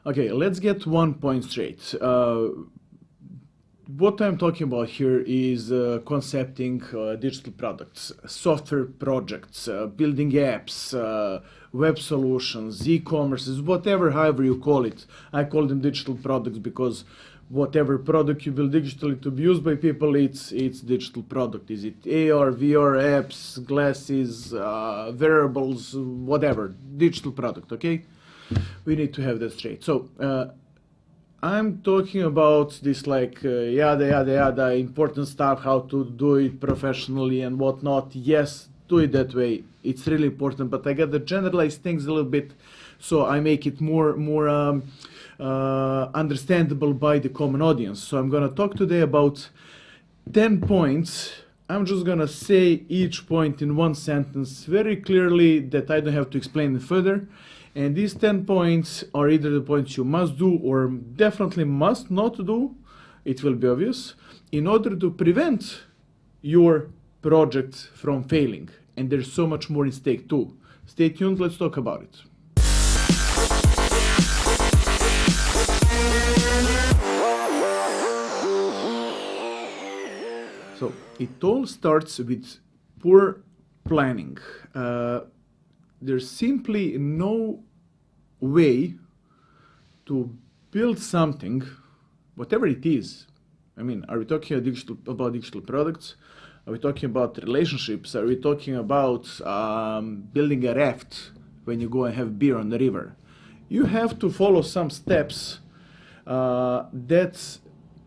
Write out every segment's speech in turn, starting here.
Okay, let's get one point straight. What I'm talking about here is concepting digital products, software projects, building apps, web solutions, e-commerces, whatever, however you call it. I call them digital products because whatever product you build digitally to be used by people, it's digital product. Is it AR, VR, apps, glasses, wearables, whatever, digital product, okay? We need to have that straight. So, I'm talking about this like yada yada yada important stuff, how to do it professionally and whatnot. Yes, do it that way. It's really important, but I gotta generalize things a little bit, so I make it more understandable by the common audience. So I'm gonna talk today about 10 points. I'm just gonna say each point in one sentence very clearly that I don't have to explain it further. And these 10 points are either the points you must do or definitely must not do, it will be obvious, in order to prevent your project from failing. And there's so much more in stake too. Stay tuned, let's talk about it. So it all starts with poor planning. There's simply no way to build something, whatever it is. I mean, are we talking about digital products? Are we talking about relationships? Are we talking about building a raft when you go and have beer on the river? You have to follow some steps that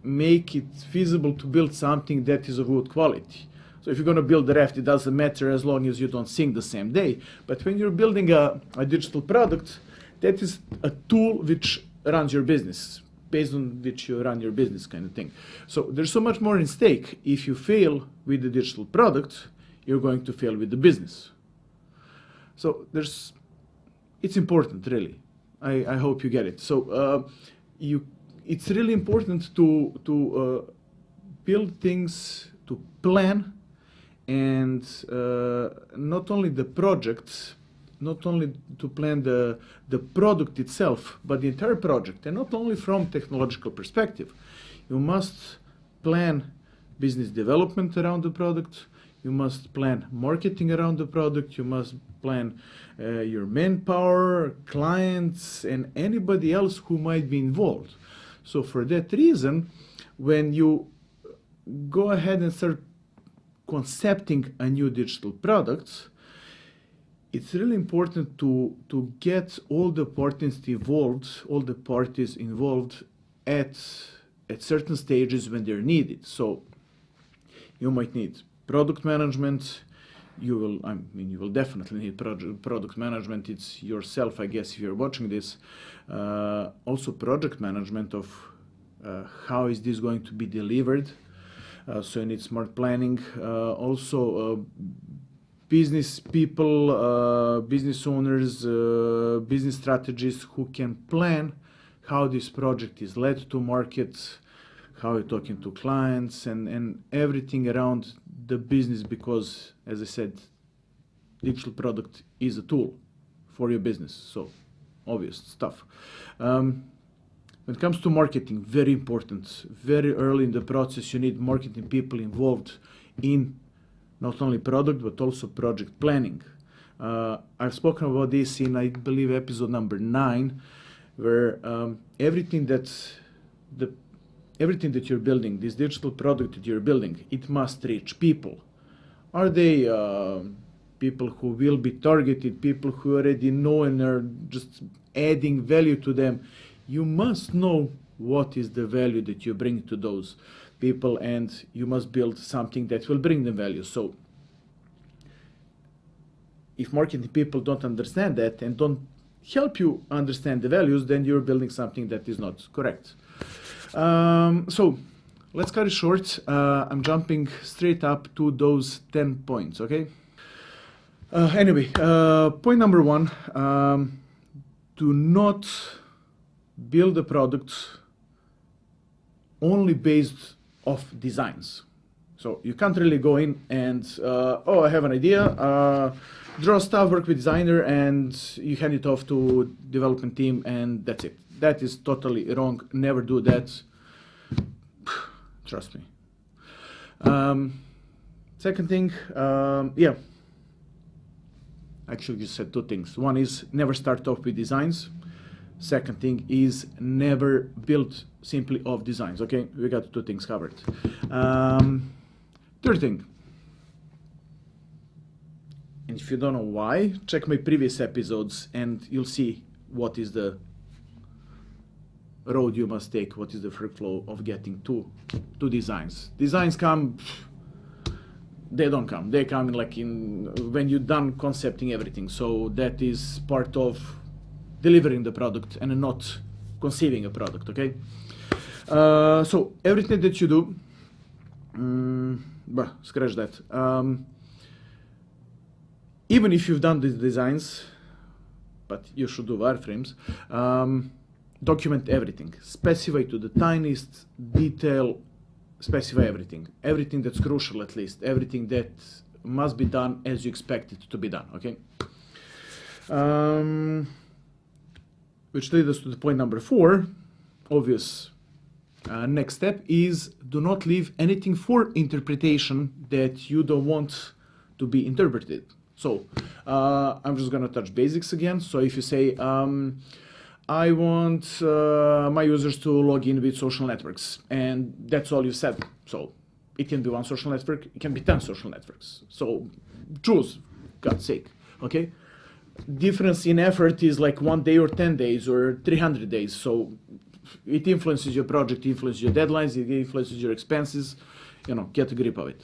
make it feasible to build something that is of good quality. So if you're going to build a raft, it doesn't matter as long as you don't sink the same day. But when you're building a digital product, that is a tool which runs your business, based on which you run your business kind of thing. So there's so much more in stake. If you fail with the digital product, you're going to fail with the business. So it's important, really. I hope you get it. So it's really important to build things, to plan, and not only the project, not only to plan the product itself, but the entire project, and not only from technological perspective. You must plan business development around the product, you must plan marketing around the product, you must plan your manpower, clients, and anybody else who might be involved. So for that reason, when you go ahead and start concepting a new digital product, it's really important to get all the parties involved at certain stages when they're needed. So you might need product management. You will definitely need product management. It's yourself, I guess, if you're watching this. Also project management of how is this going to be delivered. So you need smart planning. Also business people, business owners, business strategists who can plan how this project is led to market, how you're talking to clients, and everything around the business, because, as I said, digital product is a tool for your business, so obvious stuff. When it comes to marketing, very important. Very early in the process, you need marketing people involved in not only product, but also project planning. I've spoken about this in, I believe, episode number 9, where everything that you're building, this digital product that you're building, it must reach people. Are they people who will be targeted, people who already know and are just adding value to them? You must know what is the value that you bring to those people, and you must build something that will bring them value. So if marketing people don't understand that and don't help you understand the values, then you're building something that is not correct. So let's cut it short. I'm jumping straight up to those 10 points, okay? Anyway, point number 1, do not build a product only based off designs. So you can't really go in and, oh, I have an idea, draw stuff, work with designer, and you hand it off to development team, and that's it. That is totally wrong. Never do that. Trust me. Second thing, yeah. Actually, you said two things. One is never start off with designs. Second thing is never build simply off designs. Okay, we got two things covered. Third thing, and if you don't know why, check my previous episodes and you'll see what is the road you must take, what is the workflow of getting to designs. Designs come, they don't come. They come when you're done concepting everything. So that is part of delivering the product and not conceiving a product, okay? So everything that you do, scratch that. Even if you've done the designs, but you should do wireframes, document everything. Specify to the tiniest detail, specify everything. Everything that's crucial, at least. Everything that must be done as you expect it to be done, okay? Which leads us to the point number 4, obvious. Next step is do not leave anything for interpretation that you don't want to be interpreted. So I'm just going to touch basics again. So if you say, I want my users to log in with social networks, and that's all you said. So it can be one social network, it can be 10 social networks. So choose, God's sake, okay? Difference in effort is like 1 day or 10 days or 300 days. So it influences your project, influences your deadlines, it influences your expenses. You know, get a grip of it.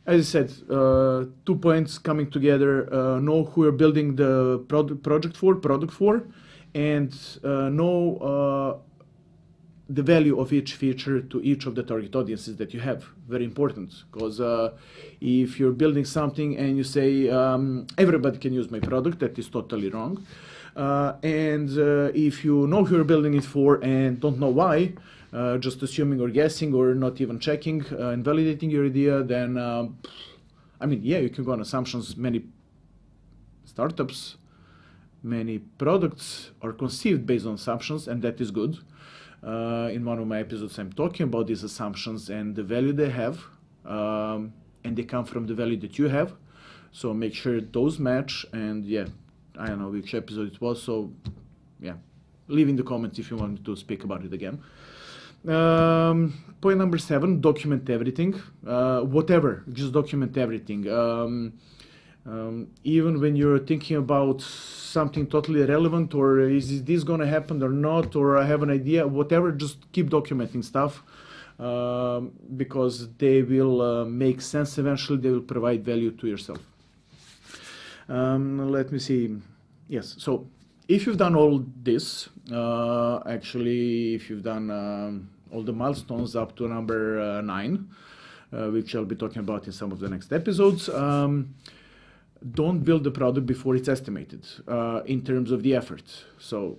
As I said, 2 points coming together. Know who you're building the product for, and know the value of each feature to each of the target audiences that you have. Very important, because if you're building something and you say everybody can use my product, that is totally wrong. And if you know who you're building it for and don't know why, just assuming or guessing or not even checking and validating your idea, then I mean, yeah, you can go on assumptions. Many startups, many products are conceived based on assumptions, and that is good. In one of my episodes, I'm talking about these assumptions and the value they have, and they come from the value that you have. So make sure those match. And yeah, I don't know which episode it was. So yeah, leave in the comments if you want to speak about it again. Point number 7, document everything. Whatever, just document everything. Even when you're thinking about something totally irrelevant, or is this going to happen or not, or I have an idea, whatever, just keep documenting stuff, because they will make sense eventually. They will provide value to yourself. Let me see. Yes, so if you've done all this, actually, if you've done all the milestones up to number 9, which I'll be talking about in some of the next episodes, don't build the product before it's estimated in terms of the effort. So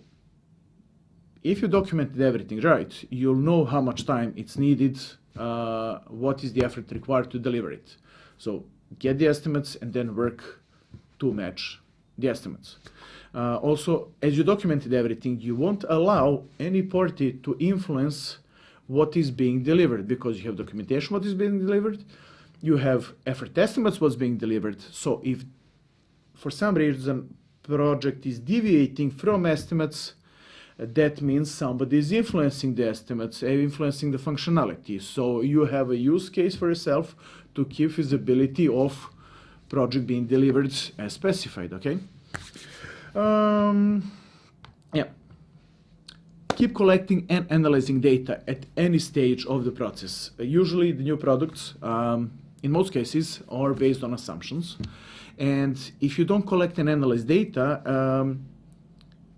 if you documented everything right, you'll know how much time it's needed, what is the effort required to deliver it. So get the estimates and then work to match the estimates. Also, as you documented everything, you won't allow any party to influence what is being delivered, because you have documentation what is being delivered, you have effort estimates what's being delivered. So if for some reason project is deviating from estimates, that means somebody is influencing the estimates, influencing the functionality. So you have a use case for yourself to keep feasibility of project being delivered as specified, okay? Yeah. Keep collecting and analyzing data at any stage of the process. Usually the new products, in most cases, are based on assumptions. And if you don't collect and analyze data,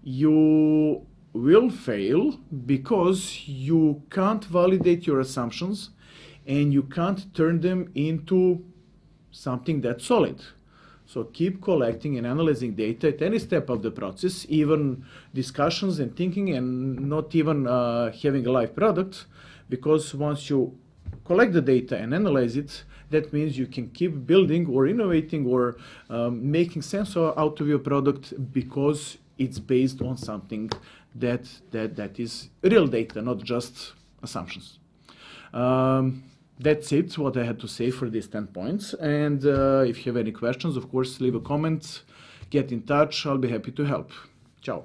you will fail because you can't validate your assumptions and you can't turn them into something that's solid. So keep collecting and analyzing data at any step of the process, even discussions and thinking, and not even having a live product, because once you collect the data and analyze it, that means you can keep building or innovating or making sense out of your product because it's based on something that is real data, not just assumptions. That's it, what I had to say for these 10 points. And if you have any questions, of course, leave a comment, get in touch. I'll be happy to help. Ciao.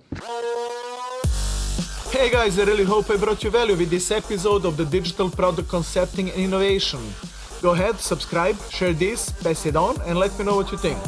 Hey guys, I really hope I brought you value with this episode of the Digital Product Concepting and Innovation. Go ahead, subscribe, share this, pass it on, and let me know what you think.